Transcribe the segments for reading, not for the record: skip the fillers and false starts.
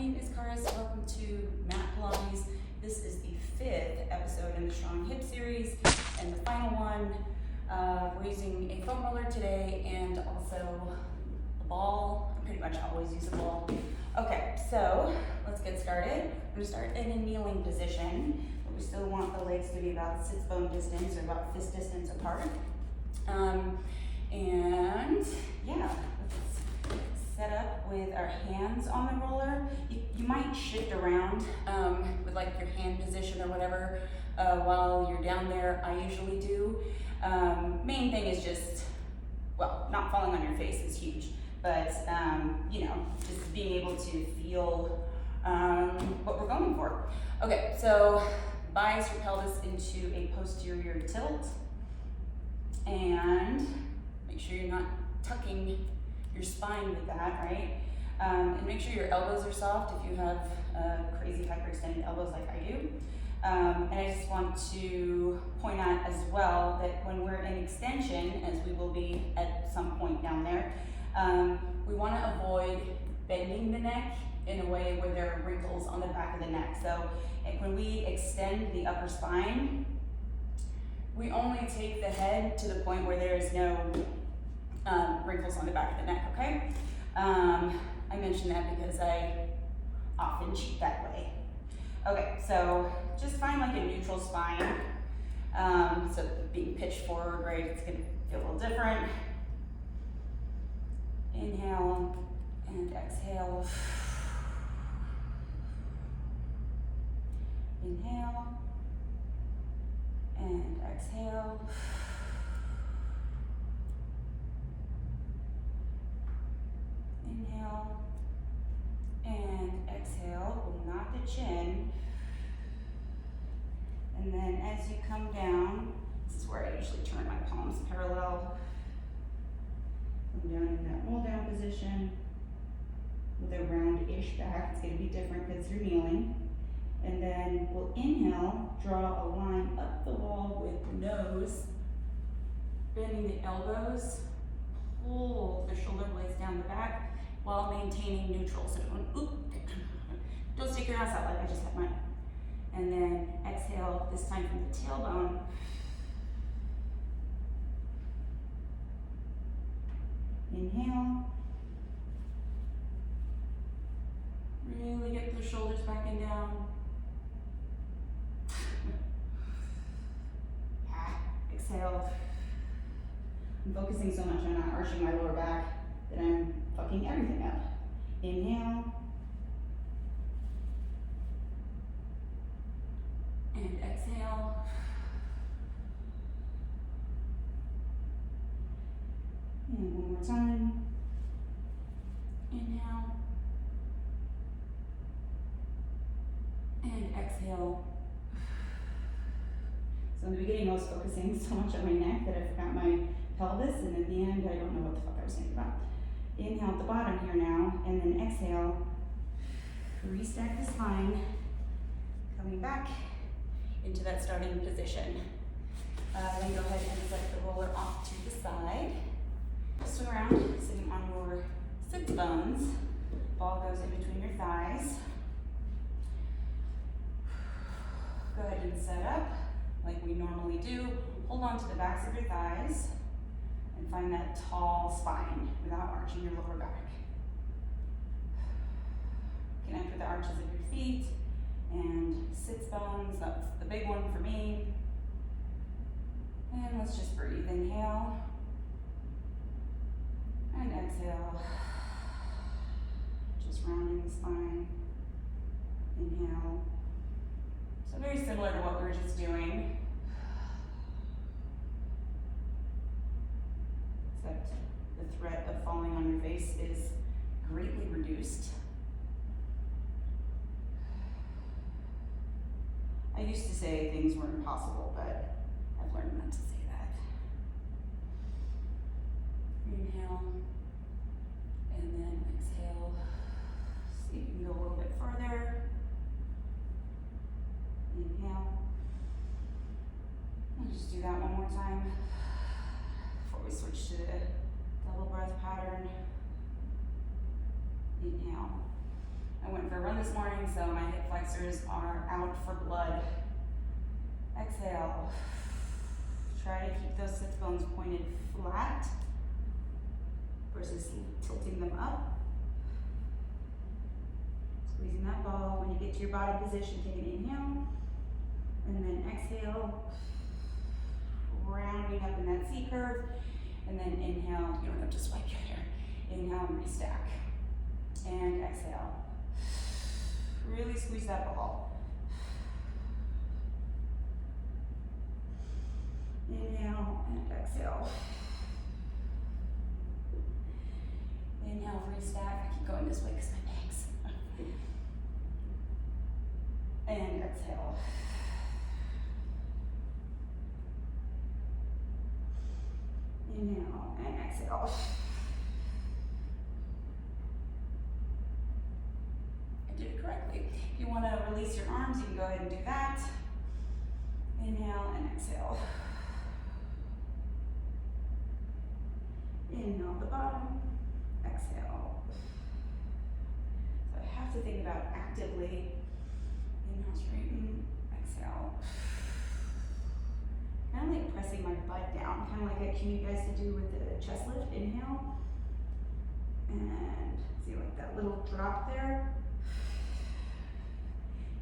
name is Karis. Welcome to Mat Pilates. This is the 5th episode in the Strong Hip series and the final one. We're using a foam roller today and also a ball. I pretty much always use a ball. Okay, so let's get started. We're going to start in a kneeling position, but we still want the legs to be about sits bone distance or about fist distance apart. And yeah, let's set up with our hands on the roller. You might shift around with like your hand position or whatever while you're down there. I usually do. Main thing is just, well, not falling on your face is huge, but you know, just being able to feel what we're going for. Okay, so bias your pelvis into a posterior tilt and make sure you're not tucking your spine with that, right? And make sure your elbows are soft if you have crazy hyperextended elbows like I do. And I just want to point out as well that when we're in extension, as we will be at some point down there, we want to avoid bending the neck in a way where there are wrinkles on the back of the neck. So when we extend the upper spine, we only take the head to the point where there is no wrinkles on the back of the neck, okay? I mention that because I often cheat that way. Okay, so just find like a neutral spine. So being pitched forward, right, it's gonna feel a little different. Inhale and exhale. Inhale and exhale. Inhale and exhale. We'll knot the chin. And then as you come down, this is where I usually turn my palms parallel. Come down in that roll down position with a round-ish back. It's going to be different because you're kneeling. And then we'll inhale, draw a line up the wall with the nose, bending the elbows, pull the shoulder blades down the back while maintaining neutral. So don't stick your ass out like I just had mine. And then exhale, this time from the tailbone. Inhale. Really get the shoulders back and down. Exhale. I'm focusing so much on not arching my lower back that I'm fucking everything up. Inhale. And exhale. And one more time. Inhale. And exhale. So in the beginning I was focusing so much on my neck that I forgot my pelvis, and at the end I don't know what the fuck I was thinking about. Inhale at the bottom here now, and then exhale. Restack the spine. Coming back into that starting position. Then go ahead and set the roller off to the side. Swing around, sitting on your sits bones. Ball goes in between your thighs. Go ahead and set up like we normally do. Hold on to the backs of your thighs and find that tall spine without arching your lower back. Connect with the arches of your feet and sits bones. That's the big one for me. And let's just breathe. Inhale and exhale. Just rounding the spine. Inhale. So very similar to what we were just doing, except the threat of falling on your face is greatly reduced. I used to say things were impossible, but I've learned not to say that. Inhale, and then exhale. See if you can go a little bit further. Inhale. I'll just do that one more time before we switch to the double breath pattern. Inhale. I went for a run this morning, so my hip flexors are out for blood. Exhale. Try to keep those sits bones pointed flat versus tilting them up. Squeezing that ball. When you get to your bottom position, take an inhale. And then exhale. Rounding up in that C curve. And then inhale. You don't have to swipe your hair. Inhale and restack. And exhale. Really squeeze that ball. Inhale and exhale. Inhale, restack. I keep going this way because my bags. And exhale. Inhale and exhale. I did it correctly. If you want to release your arms, you can go ahead and do that. Inhale and exhale. Inhale at the bottom, exhale. So I have to think about actively. Inhale, straighten, exhale. Kind of like pressing my butt down, kind of like I cue you guys to do with the chest lift. Inhale. And see like that little drop there?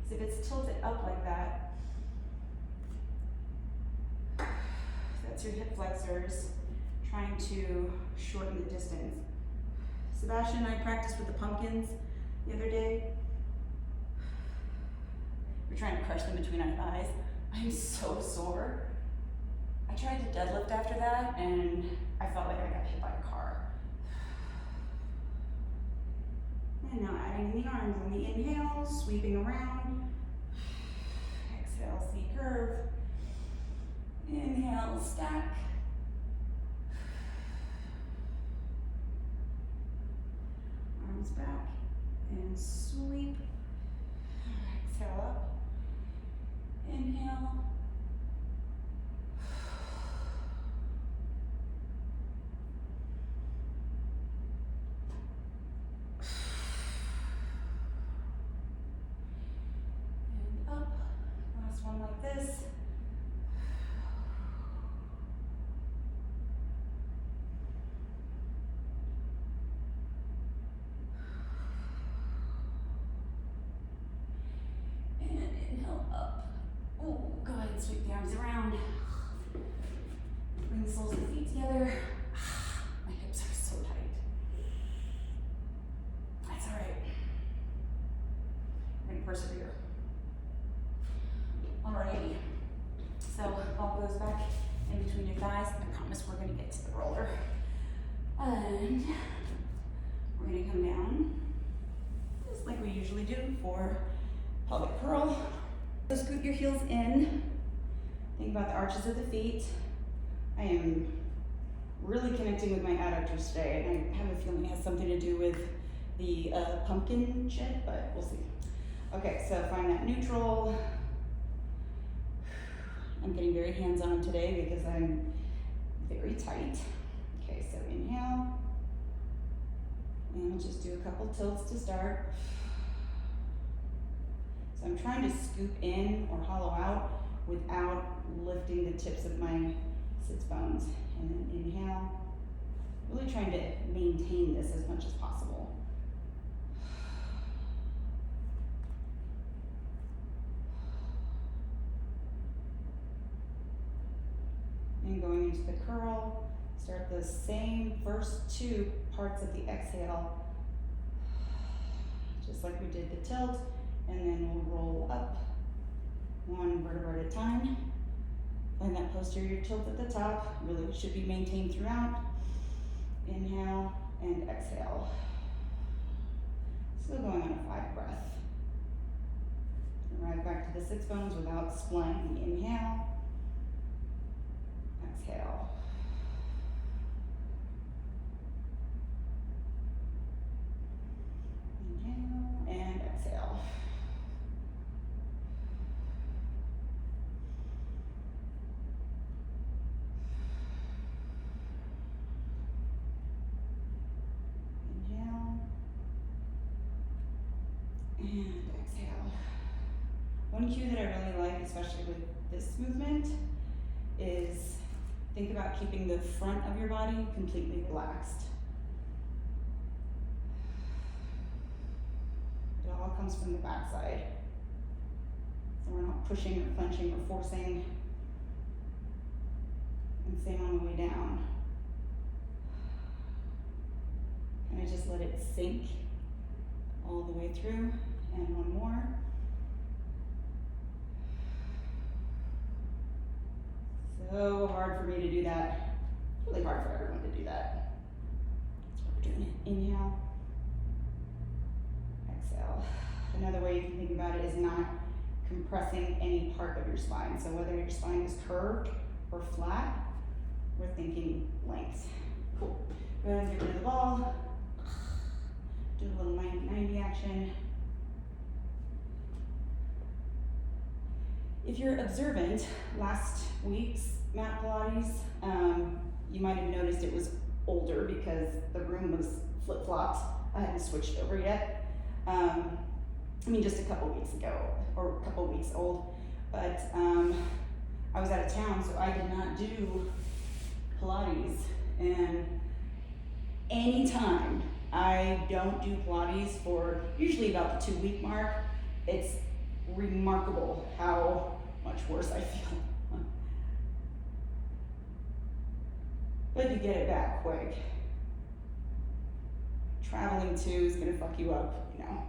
So if it's tilted up like that, that's your hip flexors trying to shorten the distance. Sebastian and I practiced with the pumpkins the other day. We're trying to crush them between our thighs. I'm so sore. I tried to deadlift after that and I felt like I got hit by a car. And now adding the arms on the inhale, sweeping around. Exhale, C curve. Inhale, stack. Arms back and sweep. Exhale up. Inhale. And up. Last one like this. Sweep the arms around. Bring the soles of the feet together. My hips are so tight. That's all right. We're gonna persevere. Alrighty. So ball goes back in between your thighs. I promise we're gonna get to the roller. And we're gonna come down, just like we usually do for pelvic curl. So scoot your heels in. Think about the arches of the feet. I am really connecting with my adductors today, and I have a feeling it has something to do with the pumpkin shit, but we'll see. Okay, so find that neutral. I'm getting very hands-on today because I'm very tight. Okay, so inhale. And we'll just do a couple tilts to start. So I'm trying to scoop in or hollow out without lifting the tips of my sits bones. And then inhale. Really trying to maintain this as much as possible. And going into the curl, start the same first two parts of the exhale, just like we did the tilt, and then we'll roll up one vertebra at a time. And that posterior tilt at the top really should be maintained throughout. Inhale and exhale. Still going on a 5 breath. Right back to the sits bones without splaying. Inhale. Exhale. Inhale and exhale. Inhale And exhale. One cue that I really like, especially with this movement, is think about keeping the front of your body completely relaxed. It all comes from the backside. So we're not pushing or clenching or forcing. And same on the way down. And I just let it sink all the way through. And one more. So hard for me to do that. Really hard for everyone to do that. That's what we're doing. Inhale. Exhale. Another way you can think about it is not compressing any part of your spine. So whether your spine is curved or flat, we're thinking length. Cool. Go ahead and get rid of the ball. Do a little 90-90 action. If you're observant, last week's mat Pilates, you might have noticed it was older because the room was flip-flopped. I hadn't switched over yet. Just a couple weeks ago, or a couple weeks old. But I was out of town, so I did not do Pilates. And anytime I don't do Pilates for usually about the 2-week mark, it's remarkable how much worse I feel. But you get it back quick. Traveling too is gonna fuck you up, you know.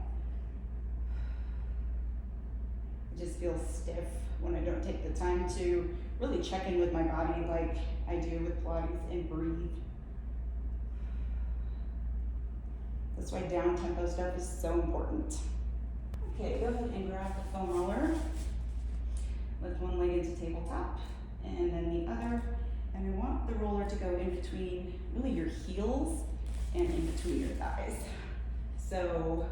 I just feel stiff when I don't take the time to really check in with my body like I do with Pilates and breathe. That's why down tempo stuff is so important. Okay, go ahead and grab the foam roller. Lift one leg into tabletop and then the other. And we want the roller to go in between really your heels and in between your thighs. So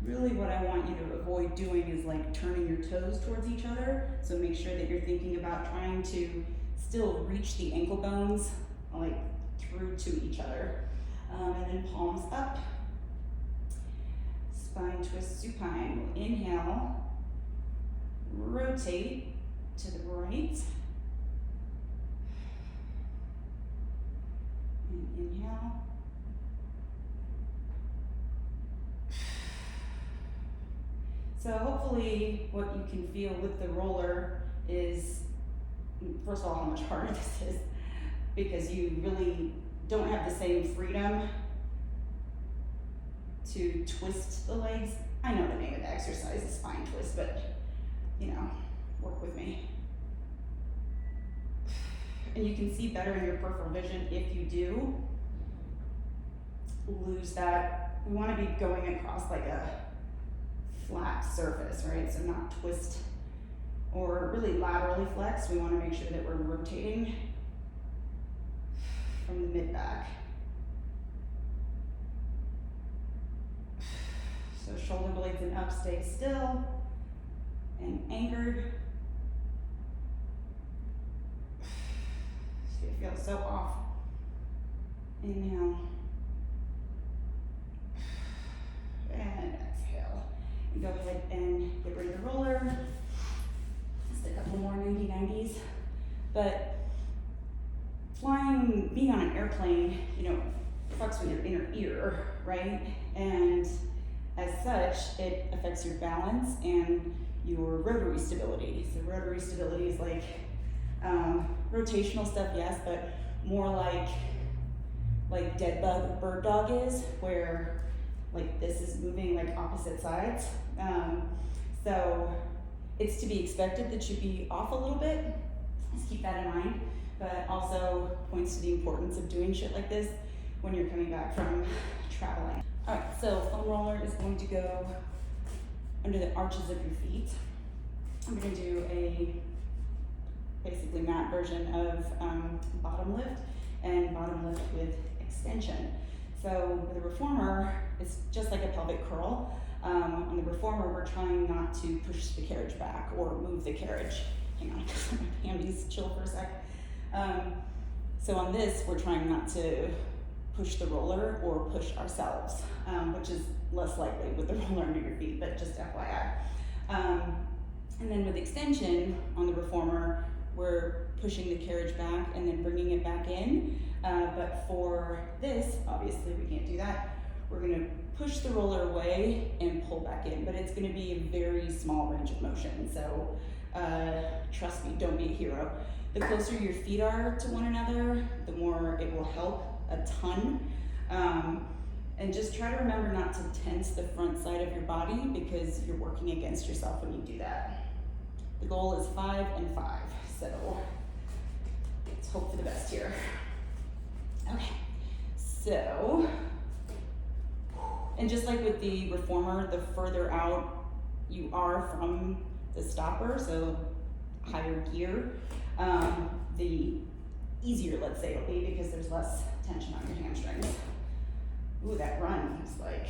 really what I want you to avoid doing is like turning your toes towards each other. So make sure that you're thinking about trying to still reach the ankle bones like through to each other. And then palms up. Spine twist supine. We'll inhale, rotate to the right. And inhale. So hopefully what you can feel with the roller is, first of all, how much harder this is, because you really don't have the same freedom to twist the legs. I know the name of the exercise is spine twist, but you know, work with me. And you can see better in your peripheral vision if you do lose that. We want to be going across like a flat surface, right? So not twist or really laterally flex. We want to make sure that we're rotating from the mid-back. So shoulder blades and up, stay still and anchored. So you feel so off. Inhale. And exhale. And go ahead and get rid of the roller. Just a couple more 90-90s. But flying, being on an airplane, you know, fucks with your inner ear, right? And as such, it affects your balance and your rotary stability. So rotary stability is like rotational stuff, yes, but more like dead bug or bird dog is, where like this is moving like opposite sides. So it's to be expected that you be off a little bit. Just keep that in mind, but also points to the importance of doing shit like this when you're coming back from traveling. All right, so foam roller is going to go under the arches of your feet. I'm gonna do a basically mat version of bottom lift and bottom lift with extension. So with a reformer, it's just like a pelvic curl. On the reformer, we're trying not to push the carriage back or move the carriage. Hang on, my hammies chill for a sec. So on this, we're trying not to push the roller or push ourselves, which is less likely with the roller under your feet, but just FYI. And then with extension on the reformer, we're pushing the carriage back and then bringing it back in. But for this, obviously we can't do that. We're gonna push the roller away and pull back in, but it's gonna be a very small range of motion. So trust me, don't be a hero. The closer your feet are to one another, the more it will help a ton. And just try to remember not to tense the front side of your body because you're working against yourself when you do that. The goal is 5 and 5, so let's hope for the best here. Okay, so, and just like with the reformer, the further out you are from the stopper, so higher gear, the easier, let's say, it'll be because there's less tension on your hamstrings. Ooh, that run is like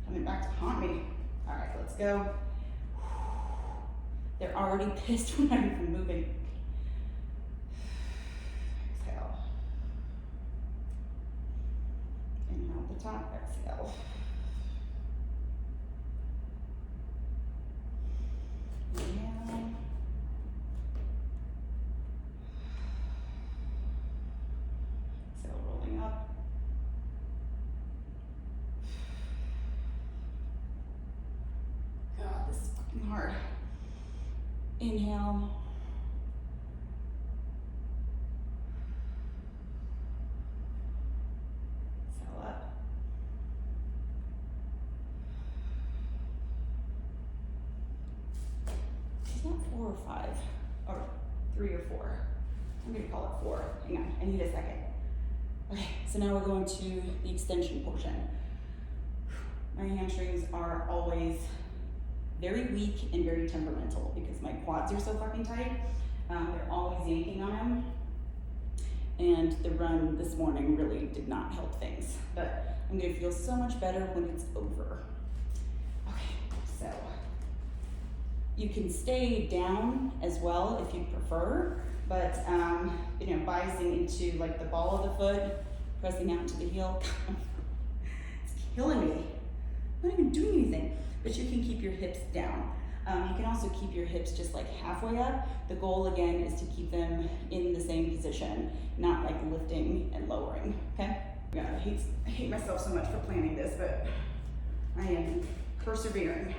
coming back to haunt me. All right, let's go. They're already pissed when I'm even moving. Exhale. Inhale at the top, exhale. Inhale. Exhale, rolling up. God, this is fucking hard. Inhale. Exhale up. Is that 4 or 5? Or 3 or 4? I'm gonna call it 4. Hang on, I need a second. Okay, so now we're going to the extension portion. My hamstrings are always very weak and very temperamental because my quads are so fucking tight. They're always yanking on them. And the run this morning really did not help things. But I'm gonna feel so much better when it's over. Okay, so you can stay down as well if you prefer, but biasing into like the ball of the foot, pressing out to the heel, it's killing me. I'm not even doing anything. But you can keep your hips down. You can also keep your hips just like halfway up. The goal again is to keep them in the same position, not like lifting and lowering, okay? God, I hate myself so much for planning this, but I am persevering.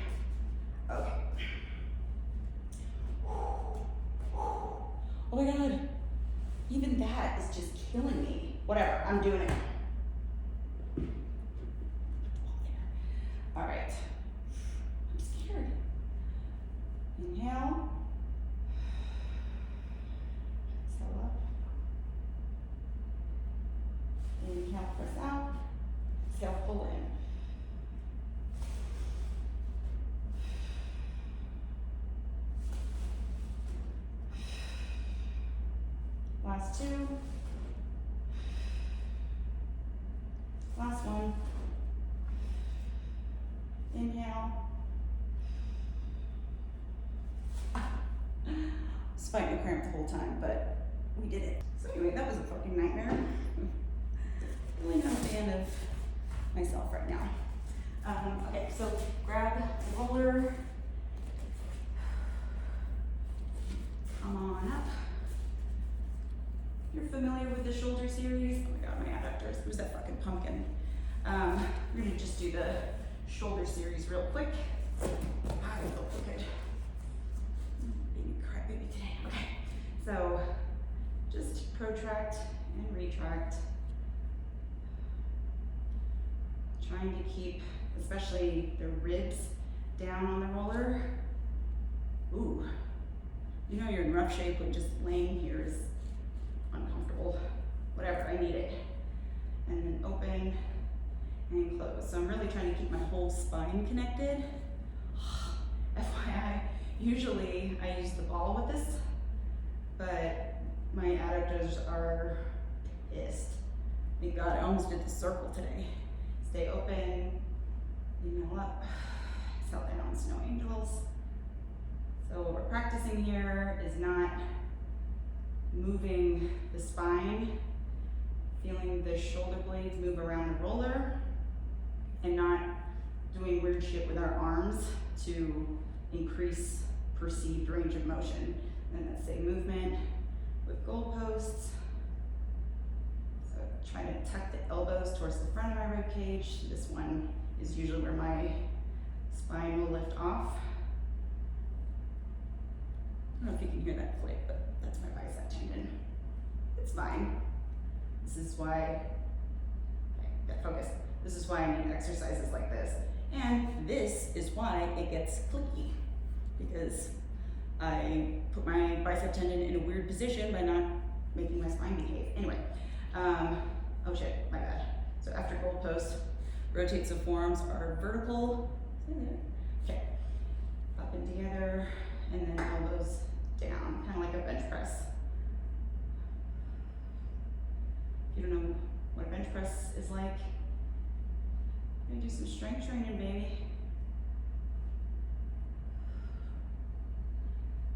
Okay. Oh my God, even that is just killing me. Whatever, I'm doing it. All right. Inhale. Exhale up. Inhale, press out. Exhale, pull in. Last 2. Last one. Inhale. Was fighting a cramp the whole time, but we did it. So anyway, that was a fucking nightmare. Really not a fan of myself right now. Okay, so grab the roller. Come on up. You're familiar with the shoulder series? Oh my God, my adductors. Who's that fucking pumpkin? We're gonna just do the shoulder series real quick. I feel so good. Baby today. Okay, so just protract and retract. Trying to keep, especially the ribs down on the roller. Ooh, you know you're in rough shape when just laying here is uncomfortable. Whatever, I need it. And then open and close. So I'm really trying to keep my whole spine connected. FYI, usually I use the ball with this, but my adductors are pissed. Thank God, I almost did the circle today. Stay open, inhale up, exhale down, snow angels. So what we're practicing here is not moving the spine Feeling the shoulder blades move around the roller and not doing weird shit with our arms to increase perceived range of motion. And let's say movement with goalposts. So try to tuck the elbows towards the front of my rib cage. This one is usually where my spine will lift off. I don't know if you can hear that flake, but that's my bicep tendon. It's fine. This is why, okay, get focused. This is why I need exercises like this. And this is why it gets clicky, because I put my bicep tendon in a weird position by not making my spine behave. Anyway, oh shit, my bad. So after goalpost, rotate so forearms are vertical. Okay, up and together, and then elbows down, kind of like a bench press. If you don't know what a bench press is like, you're gonna do some strength training, baby.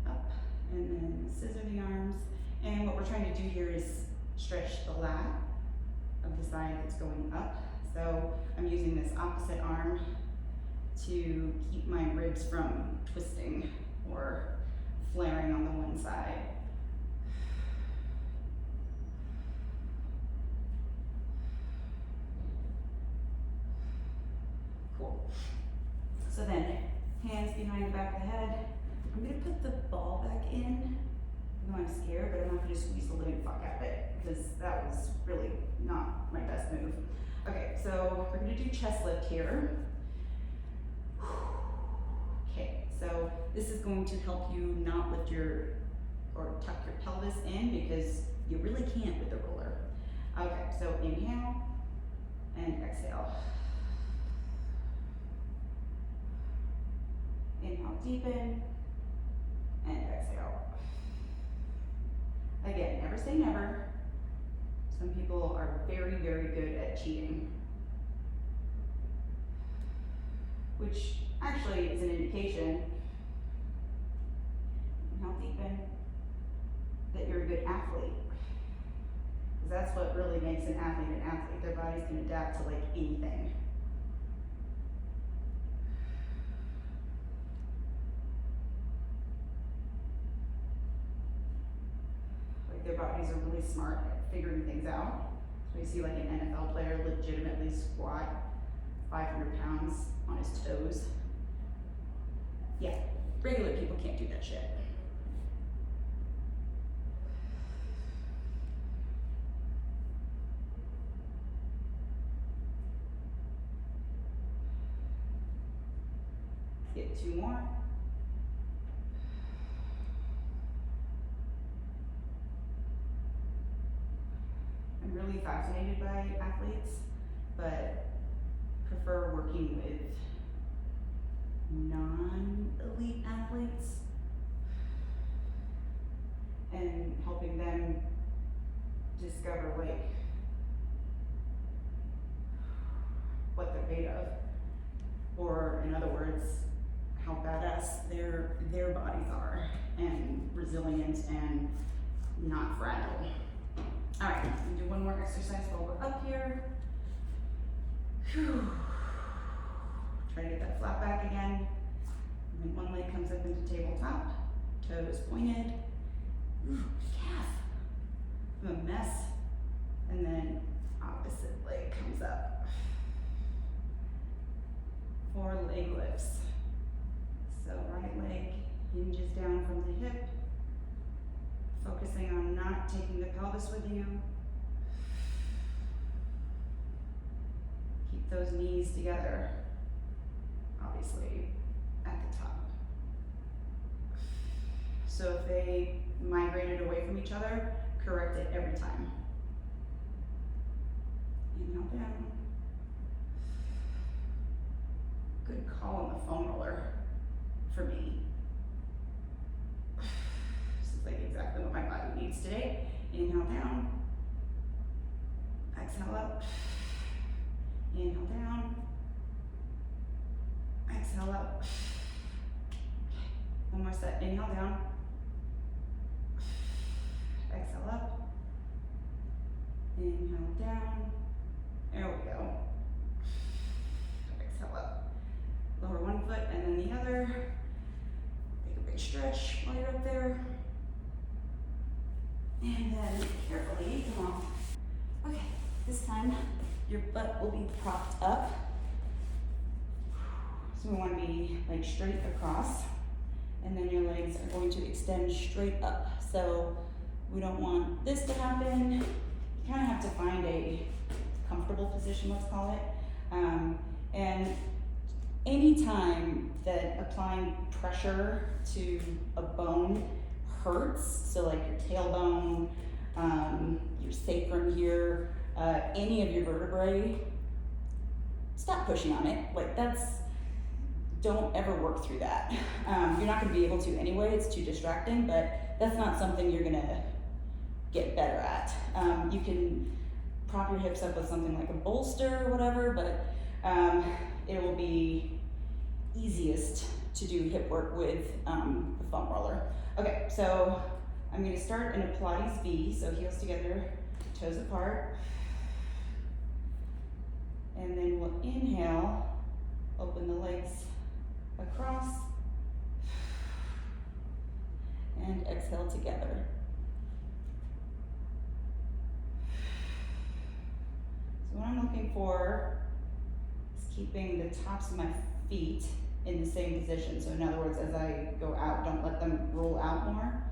Up, and then scissor the arms. And what we're trying to do here is stretch the lat of the side that's going up. So I'm using this opposite arm to keep my ribs from twisting or flaring on the one side. Cool. So then, hands behind the back of the head. I'm gonna put the ball back in. I know I'm scared, but I'm not gonna squeeze the living fuck out of it, because that was really not my best move. Okay, so we're gonna do chest lift here. Okay, so this is going to help you not lift or tuck your pelvis in, because you really can't with the roller. Okay, so inhale and exhale. Inhale, deepen, and exhale. Again, never say never. Some people are very, very good at cheating, which actually is an indication, inhale, deepen, that you're a good athlete. Because that's what really makes an athlete an athlete. Their bodies can adapt to like anything. Their bodies are really smart at figuring things out. So you see like an NFL player legitimately squat 500 pounds on his toes. Yeah, regular people can't do that shit. Get 2 more. I'm really fascinated by athletes, but prefer working with non-elite athletes and helping them discover like what they're made of, or in other words, how badass their bodies are, and resilient and not fragile. All right, I'm gonna do one more exercise while we're up here. Whew. Try to get that flat back again. And then one leg comes up into tabletop, toes pointed. Ooh, calf. I'm a mess. And then opposite leg comes up. 4 leg lifts. So right leg hinges down from the hip, focusing on not taking the pelvis with you. Keep those knees together, obviously, at the top. So if they migrated away from each other, correct it every time. Inhale down. Good call on the foam roller for me. This is like exactly what my body needs today. Inhale down. Exhale up. Inhale down. Exhale up. One more set. Inhale down. Exhale up. Inhale down. There we go. Exhale up. Lower one foot and then the other. Take a big stretch while you're up there. And then carefully, come on. Okay, this time your butt will be propped up. So we want to be like straight across. And then your legs are going to extend straight up. So we don't want this to happen. You kind of have to find a comfortable position, let's call it. And anytime that applying pressure to a bone hurts, so like your tailbone, your sacrum here, any of your vertebrae, stop pushing on it. Like don't ever work through that. You're not gonna be able to anyway, it's too distracting, but that's not something you're gonna get better at. You can prop your hips up with something like a bolster or whatever, but it will be easiest to do hip work with the foam roller. Okay, so I'm gonna start in a Pilates V, so heels together, toes apart. And then we'll inhale, open the legs across, and exhale together. So what I'm looking for is keeping the tops of my feet in the same position. So in other words, as I go out, don't let them roll out more.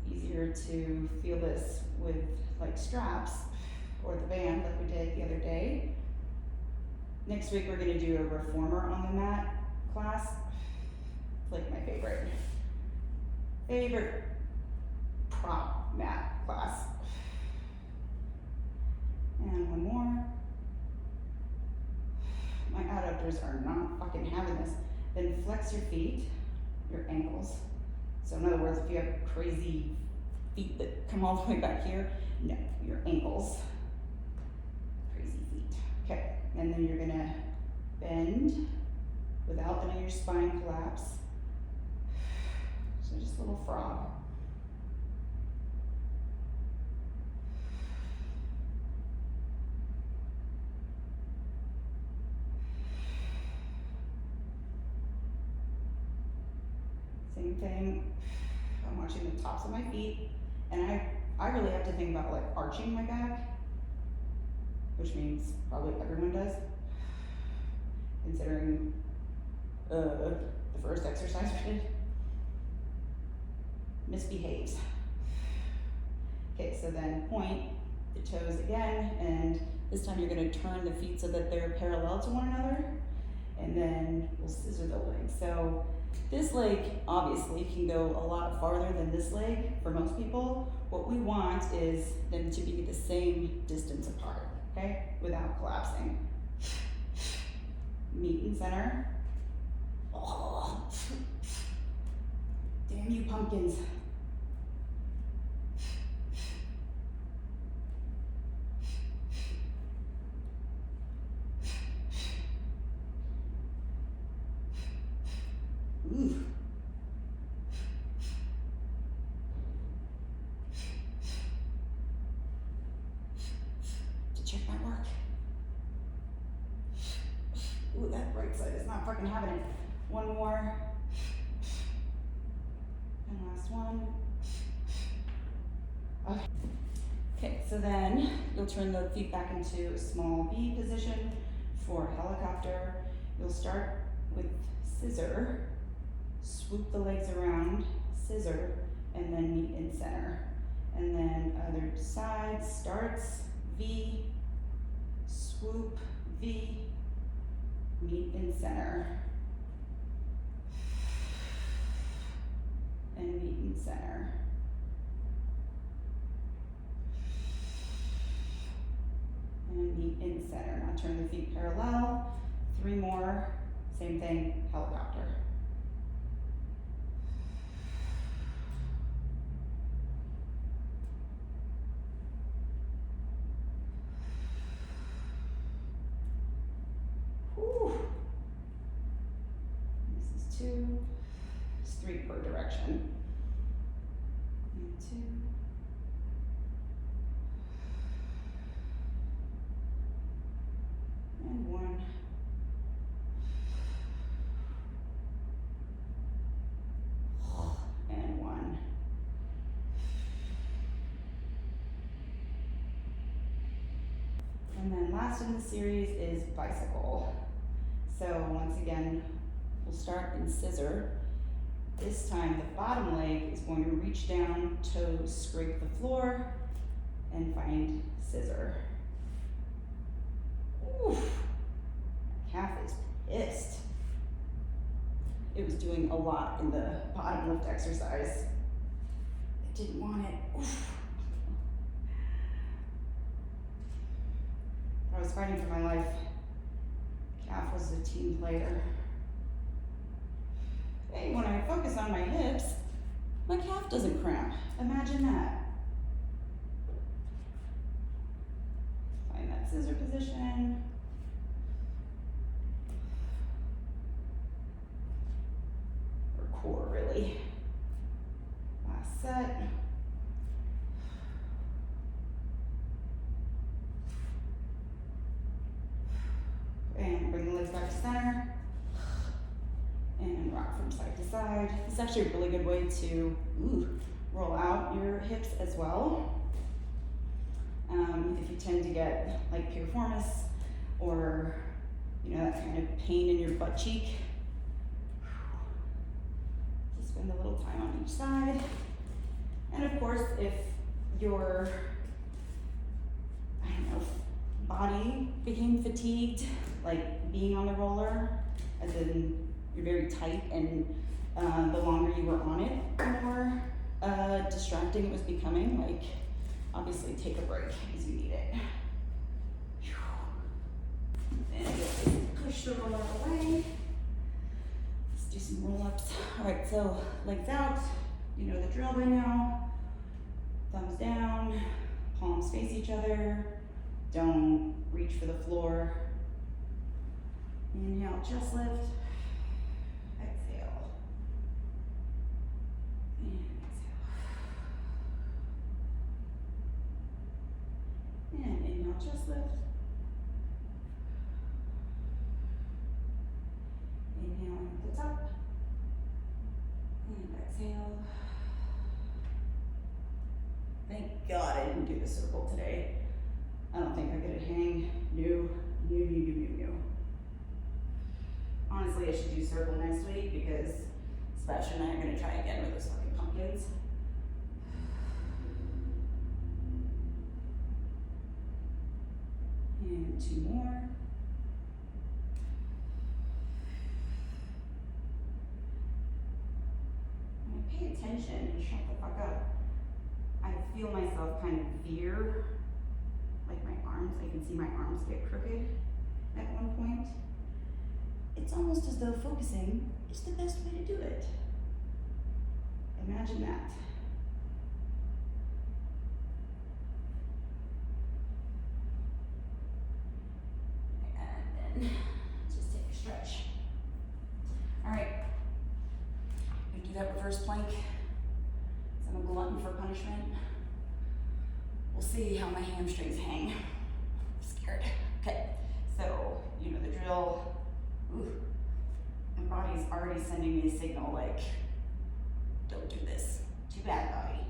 It's easier to feel this with like straps or the band like we did the other day. Next week we're gonna do a reformer on the mat class. It's like my favorite prop mat class. And one more. My adductors are not fucking having this. Then flex your feet, your ankles. So in other words, if you have crazy feet that come all the way back here, no, your ankles. Crazy feet. Okay, and then you're gonna bend without letting your spine collapse. So just a little frog. Same thing, I'm watching the tops of my feet, and I really have to think about like arching my back, which means probably everyone does, considering the first exercise we did. Misbehaves. Okay, so then point the toes again, and this time you're gonna turn the feet so that they're parallel to one another, and then we'll scissor the legs. So this leg obviously can go a lot farther than this leg for most people. What we want is them to be the same distance apart, okay? Without collapsing. Meet in center. Oh. Damn you pumpkins. Ooh. To check my work. Ooh, that right side is not fucking having it. One more. And last one. Okay, so then you'll turn the feet back into a small V position for helicopter. You'll start with scissor. Swoop the legs around, scissor, and then meet in center. And then other side starts, V, swoop, V, meet in center. And meet in center. And meet in center. Now turn the feet parallel. 3 more, same thing, helicopter. This is 2, it's 3 per direction. And 2, And then last in the series is bicycle. So once again, we'll start in scissor. This time the bottom leg is going to reach down, toes scrape the floor, and find scissor. Oof, my calf is pissed. It was doing a lot in the bottom lift exercise. It didn't want it. Oof. I was fighting for my life. Calf was a team player. Hey, when I focus on my hips, my calf doesn't cramp. Imagine that. Find that scissor position. Or core, really. Last set. And bring the legs back to center. And rock from side to side. This is actually a really good way to roll out your hips as well. If you tend to get like piriformis or that kind of pain in your butt cheek, just spend a little time on each side. And of course, if your body became fatigued, like being on the roller, as in you're very tight and the longer you were on it, the more distracting it was becoming. Like, obviously take a break because you need it. And push the roller away. Let's do some roll-ups. All right, so legs out. You know the drill by now. Thumbs down, palms face each other. Don't reach for the floor. Inhale, chest lift. Exhale. And exhale. And inhale, chest lift. Inhale at the top. And exhale. Thank God I didn't do the circle today. I don't think I get a hang. No. Honestly, I should do circle next week because Sebastian and I are going to try again with those fucking pumpkins. And 2 more. When I pay attention and shut the fuck up, I feel myself kind of veer. Like my arms, I can see my arms get crooked at one point. It's almost as though focusing is the best way to do it. Imagine that. And then just take a stretch. All right, I'm gonna do that reverse plank. So I'm a glutton for punishment. We'll see how my hamstrings hang. I'm scared. Okay, so you know the drill. Ooh, my body's already sending me a signal like, don't do this. Too bad, body.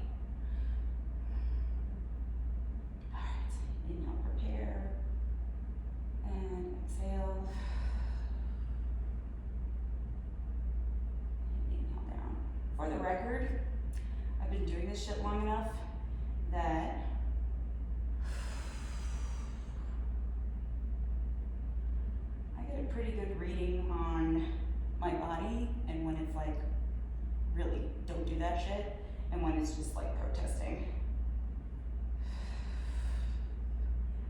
All right, inhale, prepare, and exhale. And inhale down. For the record, I've been doing this shit long enough that a pretty good reading on my body and when it's like, really, don't do that shit, and when it's just like protesting.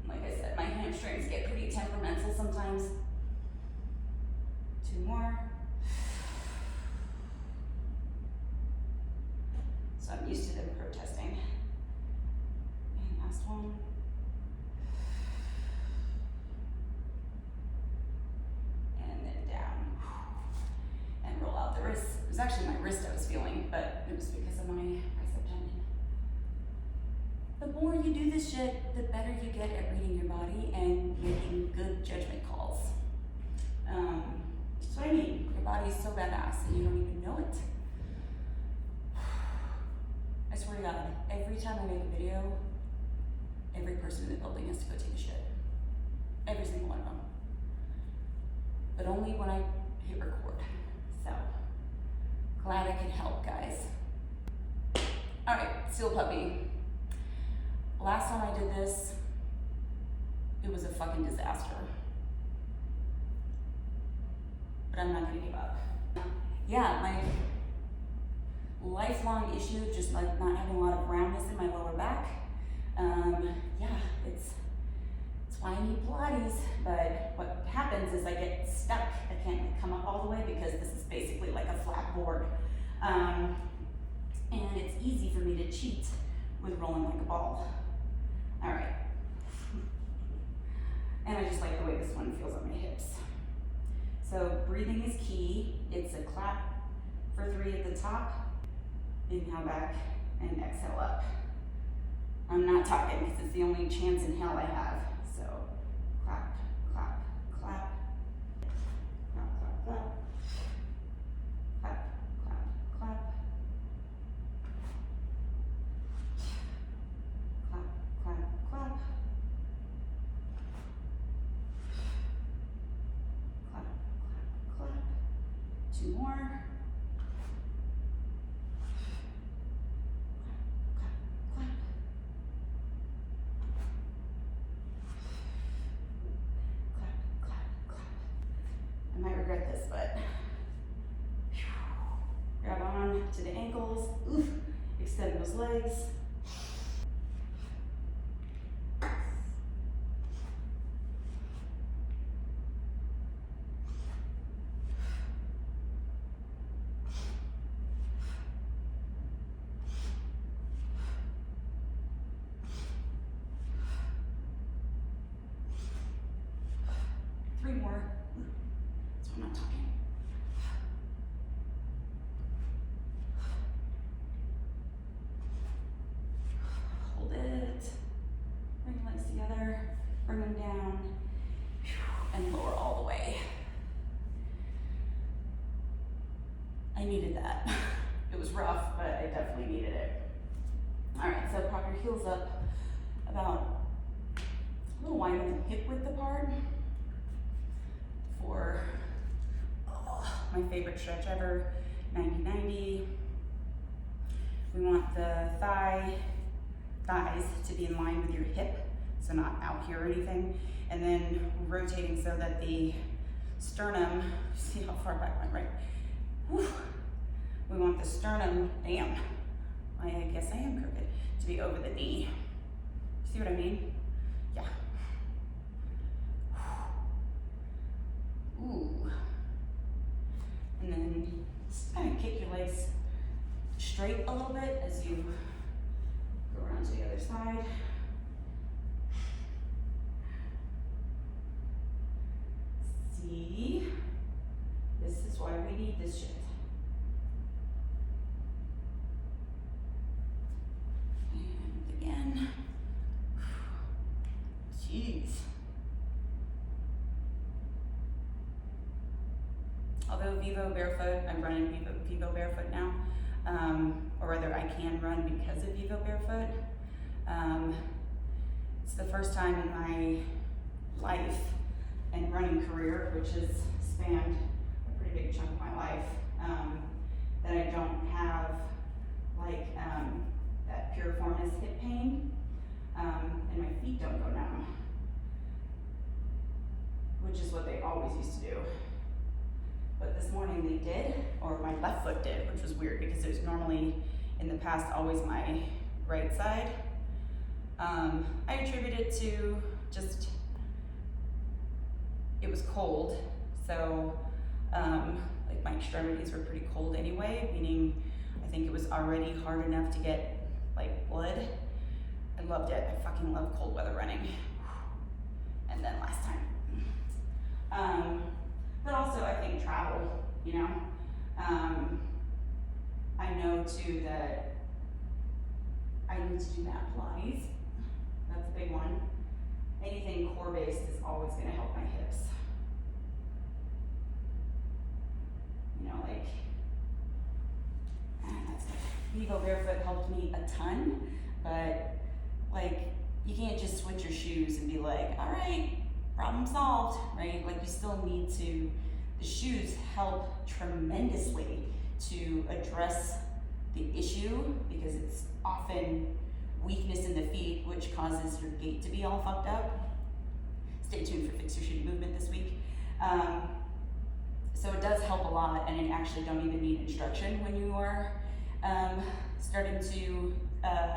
Like I said, my hamstrings get pretty temperamental sometimes. 2 more. So I'm used to them protesting. And last one. Roll out the wrist. It was actually my wrist I was feeling, but it was because of my bicep tendon. The more you do this shit, the better you get at reading your body and making good judgment calls. That's what I mean. Your body is so badass and you don't even know it. I swear to God, every time I make a video, every person in the building has to go take a shit. only when I hit record. So, glad I could help, guys. All right, Steel Puppy. Last time I did this, it was a fucking disaster. But I'm not gonna give up. Yeah, my lifelong issue of just like not having a lot of roundness in my lower back. Yeah, it's why I need Pilates. But what happens is I get stuck. I can't come up all the way because this is basically like a flat board. And it's easy for me to cheat with rolling like a ball. All right. And I just like the way this one feels on my hips. So breathing is key. It's a clap for 3 at the top, inhale back, and exhale up. I'm not talking because it's the only chance in hell I have. So clap, clap, clap, clap, clap, clap, clap, clap, clap, clap, clap, clap, clap, clap, clap. 2 more. I might regret this, but grab on to the ankles, oof, extend those legs. Three more. That's what I'm not talking. Hold it. Bring your legs together. Bring them down. And lower all the way. I needed that. It was rough, but I definitely needed it. All right, so prop your heels up about a little wider than hip width apart for my favorite stretch ever, 90-90. We want the thighs to be in line with your hip, so not out here or anything. And then rotating so that the sternum, see how far back I went, right? Whew. We want the sternum, damn, I guess I am crooked, to be over the knee. See what I mean? Yeah. Ooh. And then just kind of kick your legs straight a little bit as you go around to the other side. See, this is why we need this shit. And again. Jeez. Although Vivo Barefoot, I'm running Vivo Barefoot now, or rather I can run because of Vivo Barefoot. It's the first time in my life and running career, which has spanned a pretty big chunk of my life, that I don't have like that piriformis hip pain, and my feet don't go numb, which is what they always used to do. But this morning they did, or my left foot did, which was weird because it was normally in the past always my right side. I attribute it to just, it was cold, so like my extremities were pretty cold anyway, meaning I think it was already hard enough to get like blood. I loved it. I fucking love cold weather running. And then last time. But also I think travel, you know. I know too that I need to do that Pilates. That's a big one. Anything core based is always gonna help my hips. You know, like, that's good. Vivo Barefoot helped me a ton, but like, you can't just switch your shoes and be like, all right, problem solved, right? Like, you still need to The shoes help tremendously to address the issue because it's often weakness in the feet, which causes your gait to be all fucked up. Stay tuned for Fix Your Shoe Movement this week. So it does help a lot, and you actually don't even need instruction when you are starting to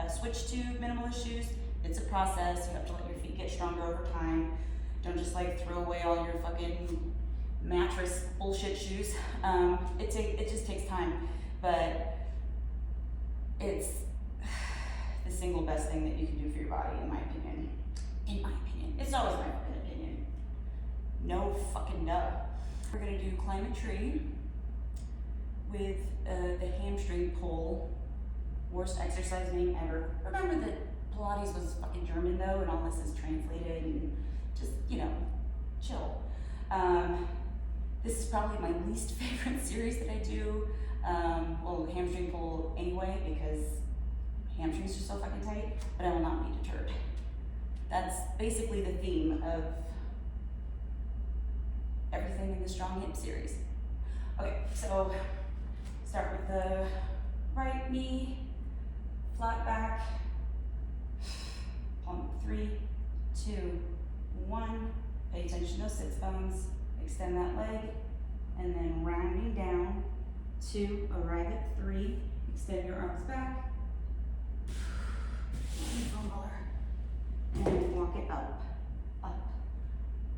switch to minimalist shoes. It's a process. You have to let your feet get stronger over time. Don't just like throw away all your fucking mattress bullshit shoes. It just takes time, but it's the single best thing that you can do for your body, in my opinion. In my opinion. It's always my fucking opinion. No fucking duh. We're gonna do climb a tree with the hamstring pull. Worst exercise name ever. Remember that Pilates was fucking German though, and all this is translated, and just, chill. This is probably my least favorite series that I do. Well, the hamstring pull anyway, because hamstrings are so fucking tight, but I will not be deterred. That's basically the theme of everything in the Strong Hip series. Okay, so start with the right knee, flat back, palm 3, 2, 1. Pay attention to those sits bones, extend that leg, and then rounding down, 2, arrive at 3, extend your arms back, and walk it up, up,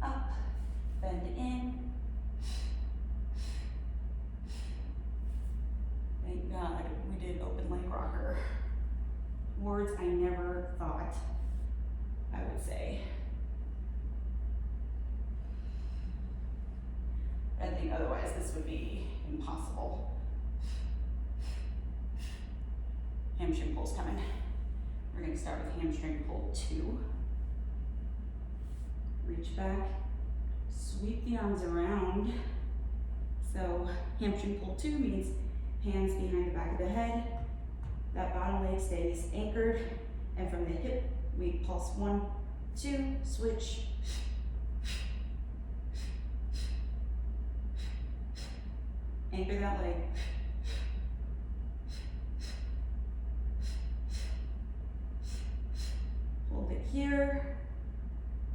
up, bend in. Thank God we did open leg rocker. Words I never thought I would say. I think otherwise this would be impossible. Hamstring pull's coming. We're going to start with hamstring pull 2. Reach back, sweep the arms around. So hamstring pull 2 means hands behind the back of the head. That bottom leg stays anchored, and from the hip we pulse 1, 2, switch. Anchor that leg. Hold it here.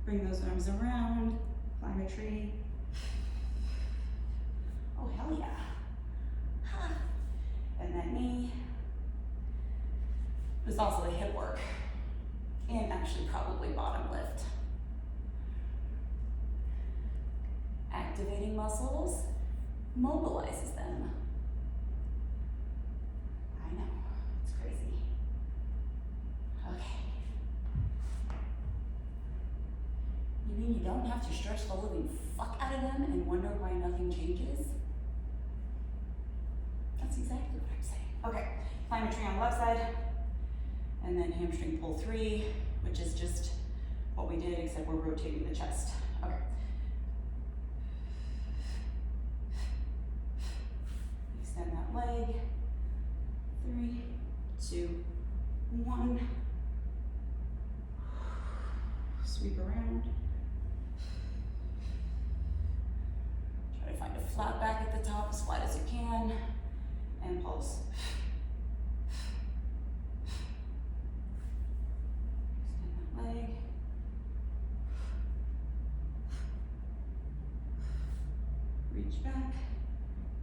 Bring those arms around. Climb a tree. Oh, hell yeah. Ha. Bend that knee. There's also the hip work. And actually probably bottom lift. Activating muscles mobilizes them. I know, it's crazy. Okay. You mean you don't have to stretch the living fuck out of them and wonder why nothing changes? That's exactly what I'm saying. Okay, climb a tree on the left side, and then hamstring pull 3, which is just what we did, except we're rotating the chest. Okay. Extend that leg. 3, 2, 1. Sweep around. Try to find a flat back at the top, as flat as you can, and pulse. Extend that leg. Reach back,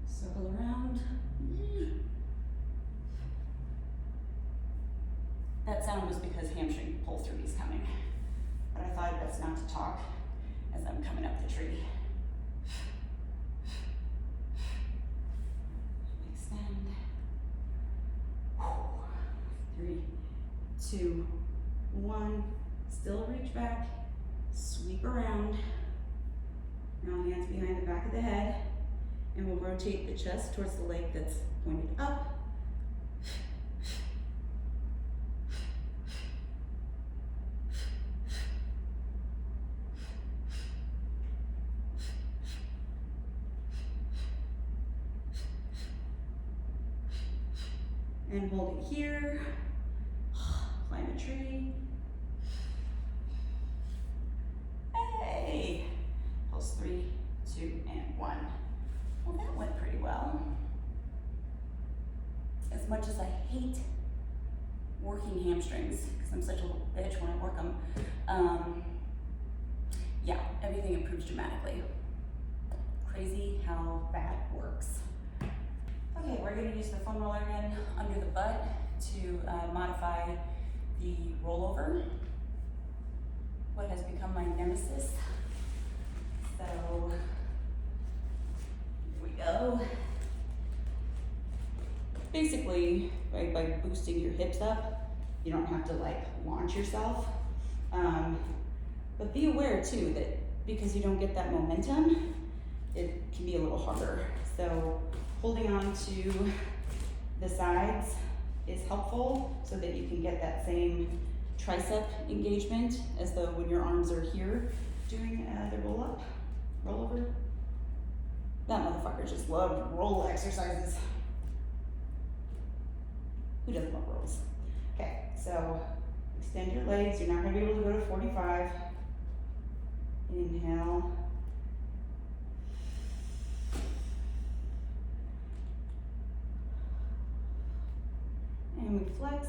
circle around. That sound was because hamstring pull 3 is coming, but I thought it best not to talk as I'm coming up the tree. Extend. 3, 2, 1. Still reach back, sweep around. Now hands behind the back of the head, and we'll rotate the chest towards the leg that's pointed up. And hold it here. Climb a tree. Hey! Pulse 3, 2, and 1. Well, that went pretty well. As much as I hate working hamstrings, because I'm such a little bitch when I work them, yeah, everything improves dramatically. Crazy how that works. Okay, we're gonna use the foam roller again under the butt to modify the rollover, what has become my nemesis. So, here we go. Basically, right, by boosting your hips up, you don't have to like launch yourself. But be aware too that because you don't get that momentum, it can be a little harder. So holding on to the sides is helpful so that you can get that same tricep engagement as though when your arms are here doing the rollover. That motherfucker just loved roll exercises. Who doesn't love rolls? Okay, so extend your legs. You're not gonna be able to go to 45. Inhale. And we flex,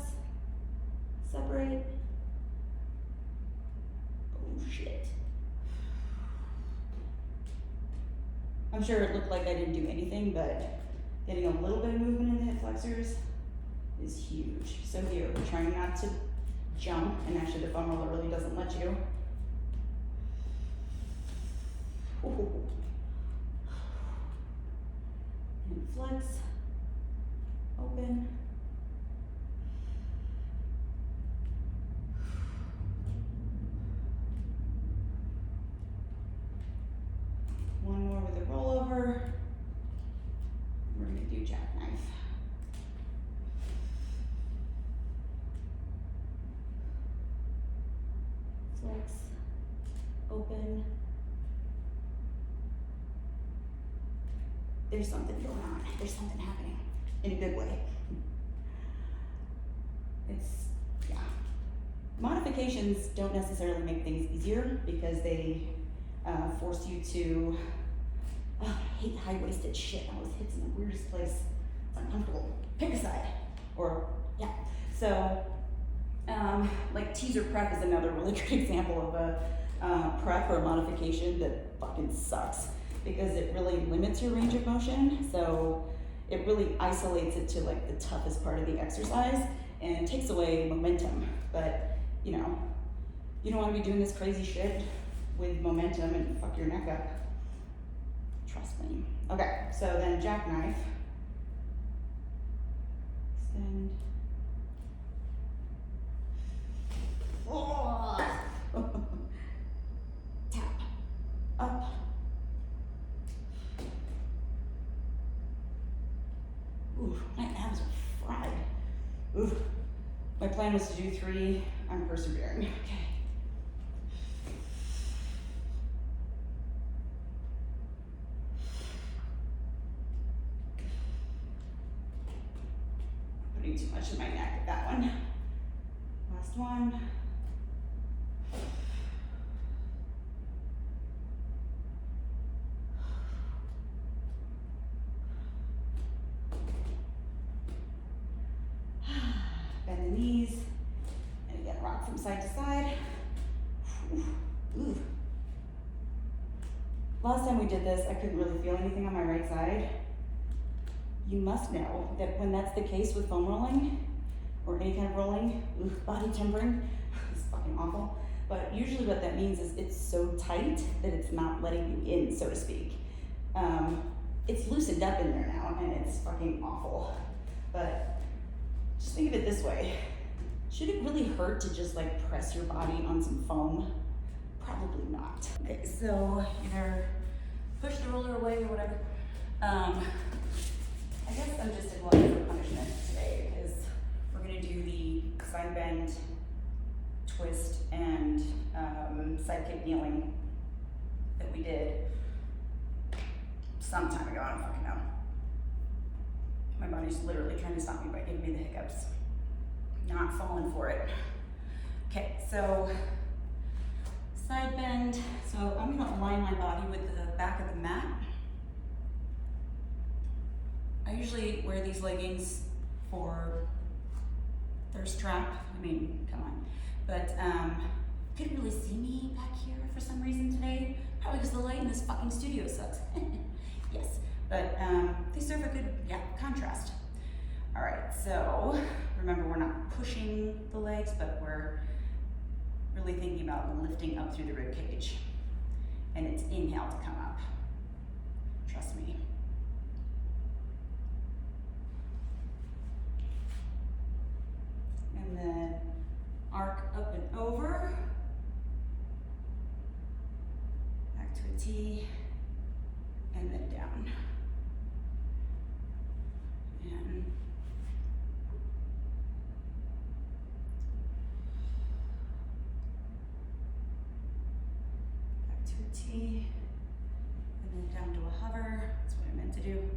separate. Oh shit. I'm sure it looked like I didn't do anything, but getting a little bit of movement in the hip flexors is huge. So here, we're trying not to jump, and actually the foam roller really doesn't let you. Ooh. And flex, open. One more with a rollover. We're gonna do jackknife. Flex, open. There's something going on. There's something happening in a good way. Yeah. Modifications don't necessarily make things easier because they force you to, I hate high-waisted shit. Always hits in the weirdest place. It's uncomfortable. Pick a side. Or, yeah. So, like teaser prep is another really good example of a prep or a modification that fucking sucks because it really limits your range of motion. So it really isolates it to like the toughest part of the exercise and takes away momentum. But you know, you don't want to be doing this crazy shit with momentum and fuck your neck up. Trust me. Okay, so then jackknife. Extend. Oh. Tap. Up. Ooh, my abs are fried. Ooh. My plan was to do 3. I'm persevering. Okay. Putting too much in my neck with that one. Last one. Bend the knees, and again, rock from side to side. Ooh. Last time we did this, I couldn't really feel anything on my right side. You must know that when that's the case with foam rolling, or any kind of rolling, body tempering, it's fucking awful. But usually what that means is it's so tight that it's not letting you in, so to speak. It's loosened up in there now, and it's fucking awful. But just think of it this way. Should it really hurt to just like press your body on some foam? Probably not. Okay, so either push the roller away or whatever. I guess I'm just in glutton for punishment today because we're gonna do the side bend, twist, and side kick kneeling that we did some time ago. I don't fucking know. My body's literally trying to stop me by giving me the hiccups. Not falling for it. Okay, so side bend. So I'm gonna align my body with the back of the mat. usually wear these leggings for thirst trap. I mean, come on. But you couldn't really see me back here for some reason today. Probably because the light in this fucking studio sucks. Yes, but they serve a good, contrast. All right, so remember we're not pushing the legs, but we're really thinking about lifting up through the rib cage. And it's inhale to come up. Trust me. And then arc up and over. Back to a T. And then down. And back to a T. And then down to a hover. That's what I meant to do.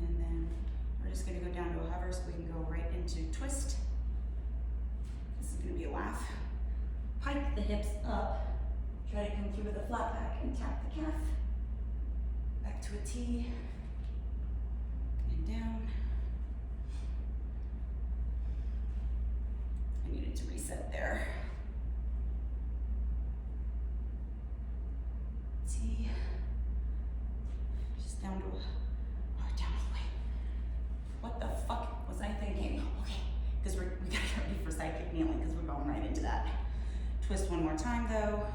And then we're just going to go down to a hover so we can go right into twist. This is going to be a laugh. Pike the hips up. Try to come through with a flat back and tap the calf. Back to a T. And down. I needed to reset there. T. Just down to a, down all the way. What the fuck was I thinking? Okay, because we gotta get ready for side kick kneeling because we're going right into that. Twist one more time though.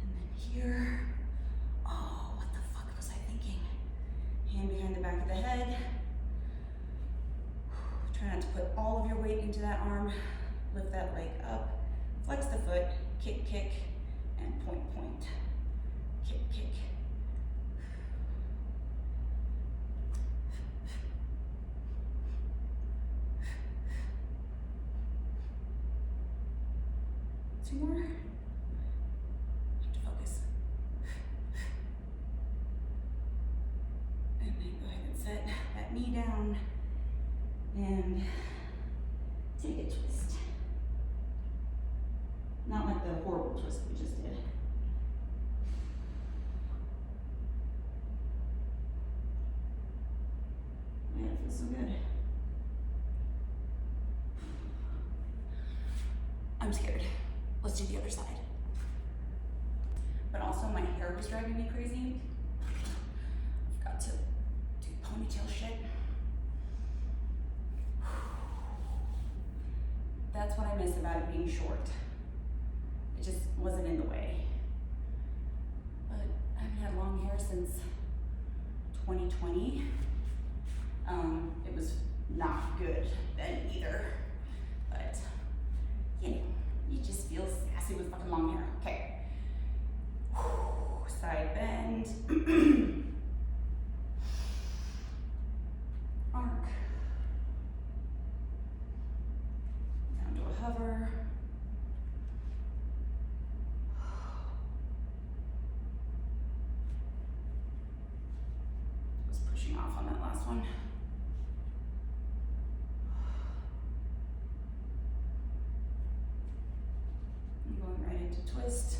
And then here. Oh, what the fuck was I thinking? Hand behind the back of the head. Try not to put all of your weight into that arm. Lift that leg up. Flex the foot. Kick, kick, and point, point. Kick, kick. Two more. Have to focus. And then go ahead and set that knee down and take a twist. Not like the horrible twist we just did. Man, it feels so good. I'm scared. Let's do the other side. But also my hair was driving me crazy. I've got to do ponytail shit. That's what I miss about it being short. It just wasn't in the way. But I haven't had long hair since 2020. It was not good then either. But, you know, you just feel sassy with fucking long hair. Okay. Side bend. Arc. Down to a hover. Was pushing off on that last one. I'm going right into twist.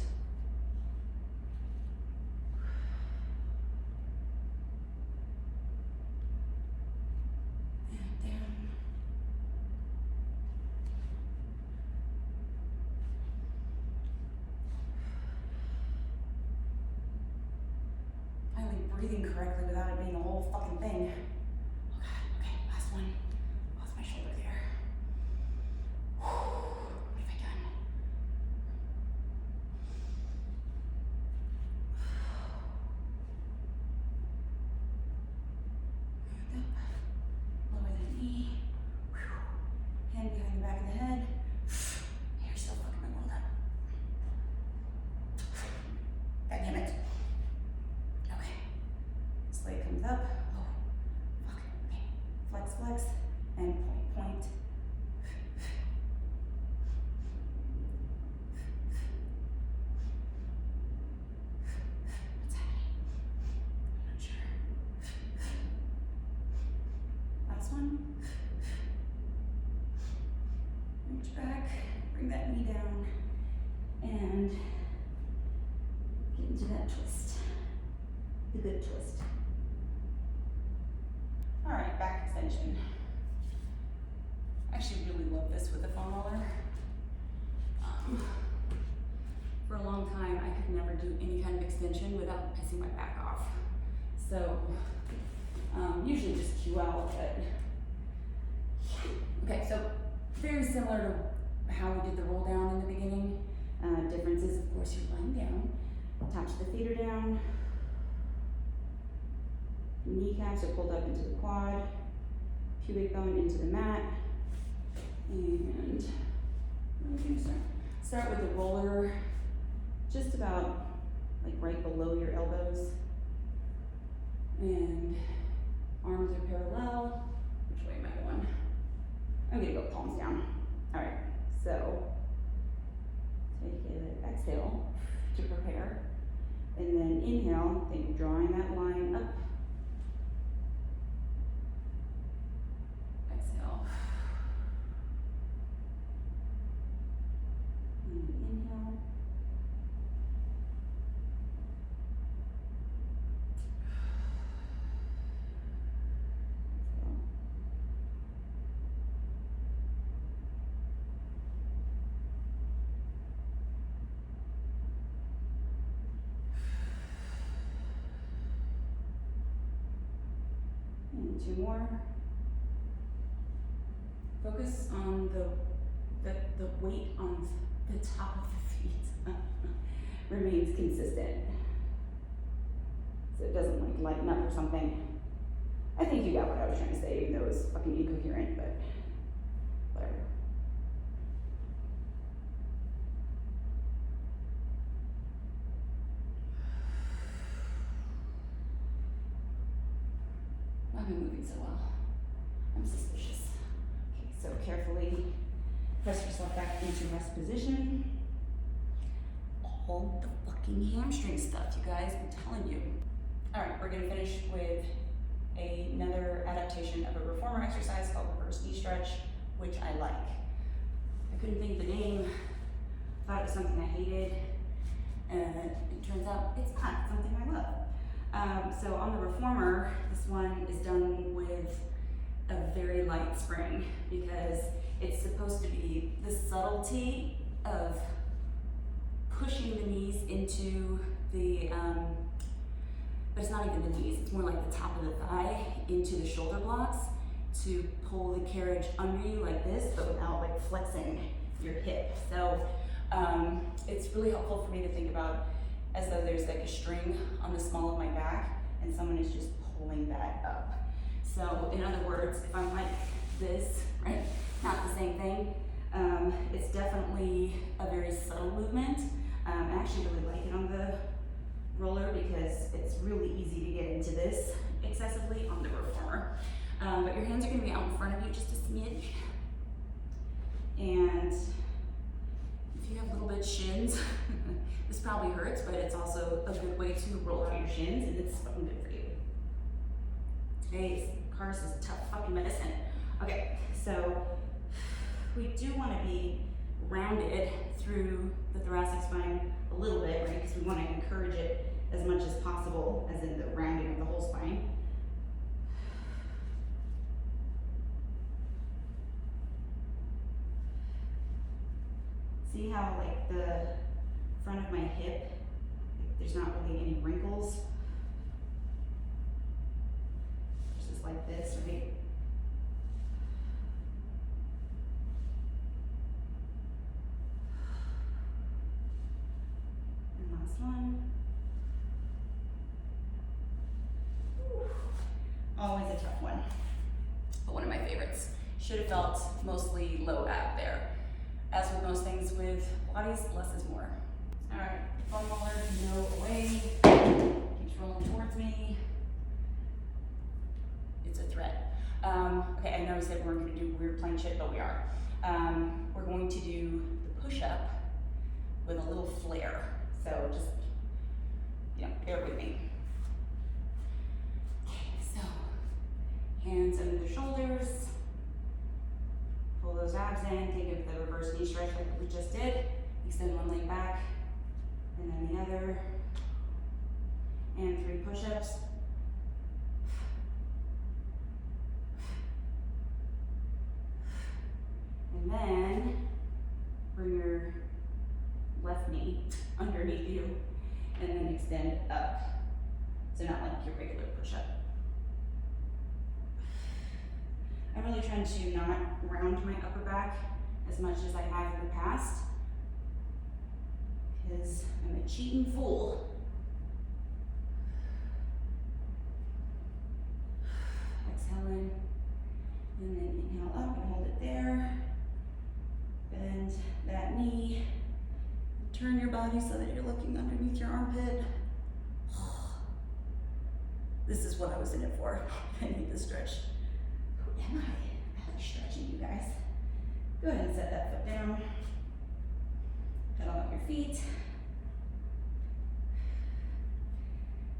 And down. Finally breathing correctly without it being a whole fucking thing. Oh God, okay, last one. Lost my shoulder there. What have I done? And up, lower the knee. Hand behind the back of the head. You're still fucking my world up. God damn it. Okay. This leg comes up. Oh, fuck. Okay. Flex, flex, and point, point. What's happening? I'm not sure. one. Reach back, bring that knee down, and get into that twist, the good twist. All right, back extension. I actually really love this with the foam roller. For a long time, I could never do any kind of extension without pissing my back off. So, usually just cue out, but okay, so very similar to how we did the roll down in the beginning. Difference is, of course, you're lying down, touch the feet are down, kneecaps are pulled up into the quad, pubic bone into the mat, and what are we gonna start with the roller just about like right below your elbows, and arms are parallel. Which way am I going? I'm gonna go palms down. All right, so take an exhale to prepare, and then inhale, think drawing that line up. Exhale. And inhale. And two more. Focus on the weight on the top of the feet remains consistent, so it doesn't like lighten up or something. I think you got what I was trying to say, even though it was fucking incoherent, but whatever. Why am I moving so well? I'm suspicious. Okay, so carefully press yourself back into rest position. All the fucking hamstring stuff, you guys, I'm telling you. All right, we're gonna finish with another adaptation of a reformer exercise called reverse knee stretch, which I like. I couldn't think of the name, thought it was something I hated, and it turns out it's not something I love. So on the reformer, this one is done with a very light spring because it's supposed to be the subtlety of pushing the knees into the, but it's not even the knees, it's more like the top of the thigh into the shoulder blocks to pull the carriage under you like this, but without like flexing your hip. So it's really helpful for me to think about as though there's like a string on the small of my back and someone is just pulling that up. So in other words, if I'm like this, right, not the same thing, it's definitely a very subtle movement. I actually really like it on the roller because it's really easy to get into this excessively on the reformer. But your hands are gonna be out in front of you just a smidge. And if you have little bit shins, this probably hurts, but it's also a good way to roll out your shins, and it's fucking good for you. Today's course is tough fucking medicine. Okay, so we do want to be rounded through the thoracic spine a little bit, right? Because we want to encourage it as much as possible, as in the rounding of the whole spine. See how like the front of my hip, there's not really any wrinkles. It's just like this, right? And last one. Always a tough one, but one of my favorites. Should have felt mostly low ab there. As with most things with Pilates, less is more. All right, foam roller, no way. Keeps rolling towards me. It's a threat. Okay, I know I said we weren't gonna do weird plank shit, but we are. We're going to do the push-up with a little flare. So just, bear with me. Okay, so hands under the shoulders. in, think of the reverse knee stretch like we just did. Extend one leg back, and then the other, and 3 push-ups. And then bring your left knee underneath you, and then extend up. So not like your regular push-up. I'm really trying to not round my upper back as much as I have in the past, because I'm a cheating fool. Exhale in, and then inhale up and hold it there. Bend that knee. Turn your body so that you're looking underneath your armpit. This is what I was in it for. I need this stretch. Who am I? I'm stretching, you guys. Go ahead and set that foot down. Pedal up your feet.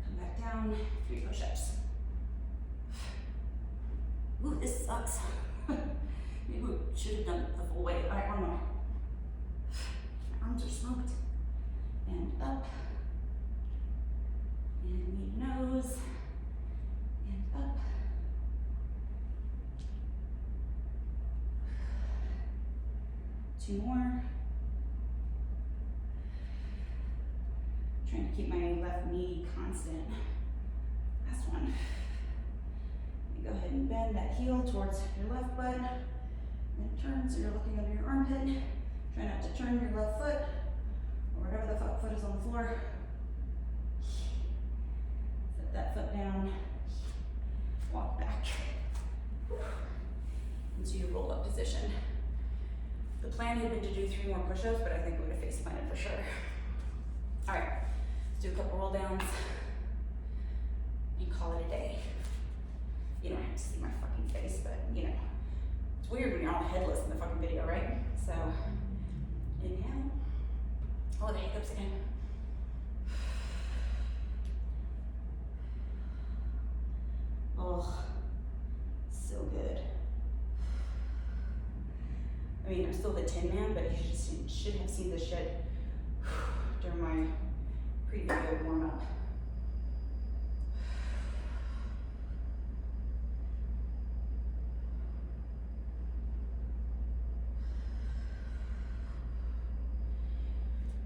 Come back down. 3 push-ups. Ooh, this sucks. Maybe we should have done it the full way. All right, one more. My arms are smoked. And up. And meet nose. And up. Two more. Trying to keep my left knee constant. Last one. Go ahead and bend that heel towards your left butt. And turn so you're looking under your armpit. Try not to turn your left foot or whatever the fuck foot is on the floor. Set that foot down. Walk back into your roll-up position. The plan had been to do 3 more push-ups, but I think we would have face planted for sure. All right, let's do a couple roll downs and call it a day. You don't have to see my fucking face, but you know, it's weird when you're all headless in the fucking video, right? So, inhale. Oh, the hiccups again. Oh, so good. I mean, I'm still the Tin Man, but you should have seen this shit during my pre-video warm-up.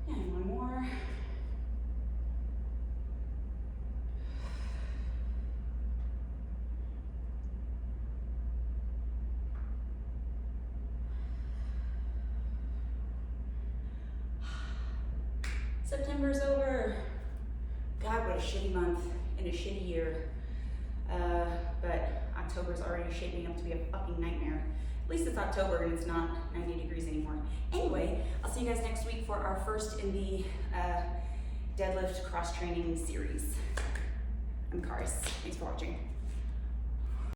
And one more. September's over. God, what a shitty month and a shitty year. But October's already shaping up to be a fucking nightmare. At least it's October and it's not 90 degrees anymore. Anyway, I'll see you guys next week for our first in the deadlift cross training series. I'm Karis. Thanks for watching.